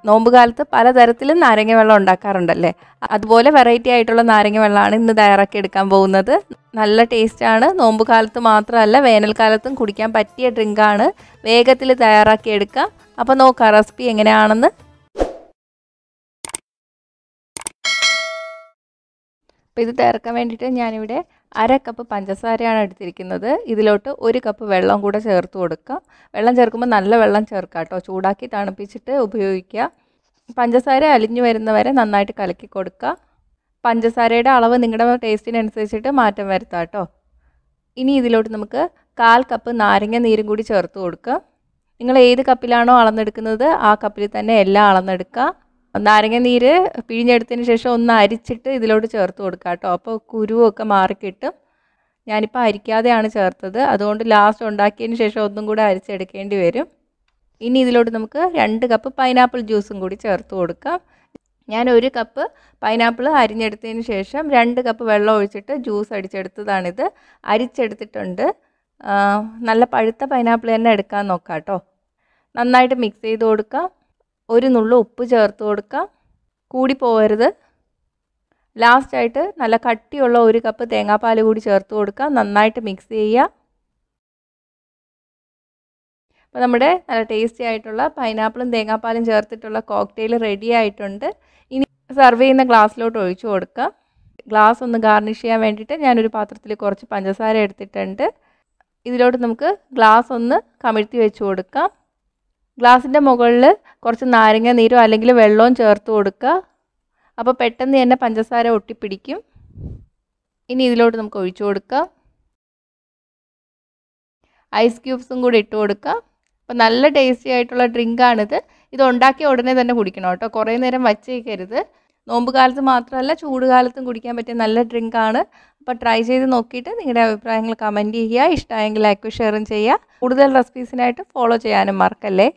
നോമ്പുകാലത്ത് പലതരത്തിലും നാരങ്ങ വെള്ളം ഉണ്ടാക്കാറുണ്ടല്ലേ. അതുപോലെ വെറൈറ്റി ആയിട്ടുള്ള നാരങ്ങ വെള്ളമാണ് ഇന്ന് തയ്യാറാക്കി എടുക്കാൻ പോകുന്നത്. നല്ല ടേസ്റ്റാണ്. നോമ്പുകാലത്ത് മാത്രമല്ല വേനൽക്കാലത്തും കുടിക്കാൻ പറ്റിയ ഡ്രിങ്കാണ്. വേഗത്തിൽ തയ്യാറാക്കി എടുക്കാം. അപ്പോൾ നോക്കാം റെസിപ്പി എങ്ങനെയാണെന്ന്. അപ്പോൾ ഇത് തയ്യാറാക്കാൻ വേണ്ടിയിട്ട് ഞാനിവിടെ 1/2 കപ്പ് പഞ്ചസാരയാണ് എടുത്തിരിക്കുന്നത്. ഇതിലോട്ട് 1 കപ്പ് വെള്ളം കൂടെ ചേർത്ത് കൊടുക്കാം. വെള്ളം ചേർക്കുമ്പോൾ നല്ല വെള്ളം ചേർക്കാം കേട്ടോ. ചൂടാക്കി തണുപ്പിച്ചിട്ട് ഉപയോഗിക്കുക. പഞ്ചസാര അലിഞ്ഞു വരുന്നവരെ നന്നായിട്ട് കലക്കി കൊടുക്കുക. പഞ്ചസാരയുടെ അളവ് നിങ്ങളുടെ ടേസ്റ്റിനനുസരിച്ചിട്ട് മാറ്റം വരുത്താം കേട്ടോ. ഇനി ഇതിലോട്ട് നമുക്ക് 1/4 കപ്പ് നാരങ്ങ നീരും കൂടി ചേർത്ത് കൊടുക്കുക. നിങ്ങൾ ഏത് കപ്പിലാണോ അളന്നെടുക്കുന്നത് ആ കപ്പിൽ തന്നെ എല്ലാം അളന്നെടുക്കുക. നാരങ്ങ നീര് പിഴിഞ്ഞെടുത്തതിന് ശേഷം ഒന്ന് അരിച്ചിട്ട് ഇതിലോട്ട് ചേർത്ത് കൊടുക്കുക കേട്ടോ. അപ്പോൾ കുരുവൊക്കെ മാറിക്കിട്ടും. ഞാനിപ്പോൾ അരിക്കാതെയാണ് ചേർത്തത്. അതുകൊണ്ട് ലാസ്റ്റ് ഉണ്ടാക്കിയതിന് ശേഷം ഒന്നും കൂടെ അരിച്ചെടുക്കേണ്ടി വരും. ഇനി ഇതിലോട്ട് നമുക്ക് 2 കപ്പ് പൈനാപ്പിൾ ജ്യൂസും കൂടി ചേർത്ത് കൊടുക്കാം. ഞാൻ 1 കപ്പ് പൈനാപ്പിൾ അരിഞ്ഞെടുത്തതിന് ശേഷം 2 കപ്പ് വെള്ളം ഒഴിച്ചിട്ട് ജ്യൂസ് അടിച്ചെടുത്തതാണിത്. അരിച്ചെടുത്തിട്ടുണ്ട്. നല്ല പഴുത്ത പൈനാപ്പിൾ തന്നെ എടുക്കാൻ നോക്കാം കേട്ടോ. നന്നായിട്ട് മിക്സ് ചെയ്ത് കൊടുക്കാം. 1 നുള്ളു ഉപ്പ് ചേർത്ത് കൊടുക്കാം. കൂടി പോകരുത്. ലാസ്റ്റായിട്ട് നല്ല കട്ടിയുള്ള 1 കപ്പ് തേങ്ങാപ്പാൽ കൂടി ചേർത്ത് കൊടുക്കാം. നന്നായിട്ട് മിക്സ് ചെയ്യുക. അപ്പോൾ നമ്മുടെ നല്ല ടേസ്റ്റി ആയിട്ടുള്ള പൈനാപ്പിളും തേങ്ങാപ്പാലും ചേർത്തിട്ടുള്ള കോക്ടെയിൽ റെഡി ആയിട്ടുണ്ട്. ഇനി സെർവ് ചെയ്യുന്ന ഗ്ലാസ്സിലോട്ട് ഒഴിച്ചു കൊടുക്കാം. ഗ്ലാസ് ഒന്ന് ഗാർണിഷ് ചെയ്യാൻ വേണ്ടിയിട്ട് ഞാനൊരു പാത്രത്തിൽ കുറച്ച് പഞ്ചസാര എടുത്തിട്ടുണ്ട്. ഇതിലോട്ട് നമുക്ക് ഗ്ലാസ് ഒന്ന് കമിഴ്ത്തി വെച്ച് കൊടുക്കാം. ഗ്ലാസിൻ്റെ മുകളിൽ കുറച്ച് നാരങ്ങ നീരോ അല്ലെങ്കിൽ വെള്ളവും ചേർത്ത് കൊടുക്കുക. അപ്പോൾ പെട്ടെന്ന് തന്നെ പഞ്ചസാര ഒട്ടിപ്പിടിക്കും. ഇനി ഇതിലോട്ട് നമുക്ക് ഒഴിച്ചു കൊടുക്കാം. ഐസ് ക്യൂബ്സും കൂടി ഇട്ട് കൊടുക്കാം. അപ്പോൾ നല്ല ടേസ്റ്റി ആയിട്ടുള്ള ഡ്രിങ്കാണിത്. ഇത് ഉണ്ടാക്കിയ ഉടനെ തന്നെ കുടിക്കണം കേട്ടോ. കുറേ നേരം വച്ചേക്കരുത്. നോമ്പ് കാലത്ത് മാത്രമല്ല ചൂട് കാലത്തും കുടിക്കാൻ പറ്റിയ നല്ല ഡ്രിങ്കാണ്. അപ്പോൾ ട്രൈ ചെയ്ത് നോക്കിയിട്ട് നിങ്ങളുടെ അഭിപ്രായങ്ങൾ കമൻറ്റ് ചെയ്യുക. ഇഷ്ടമായെങ്കിൽ ലൈക്കും ഷെയറും ചെയ്യുക. കൂടുതൽ റെസിപ്പീസിനായിട്ട് ഫോളോ ചെയ്യാനും മറക്കല്ലേ.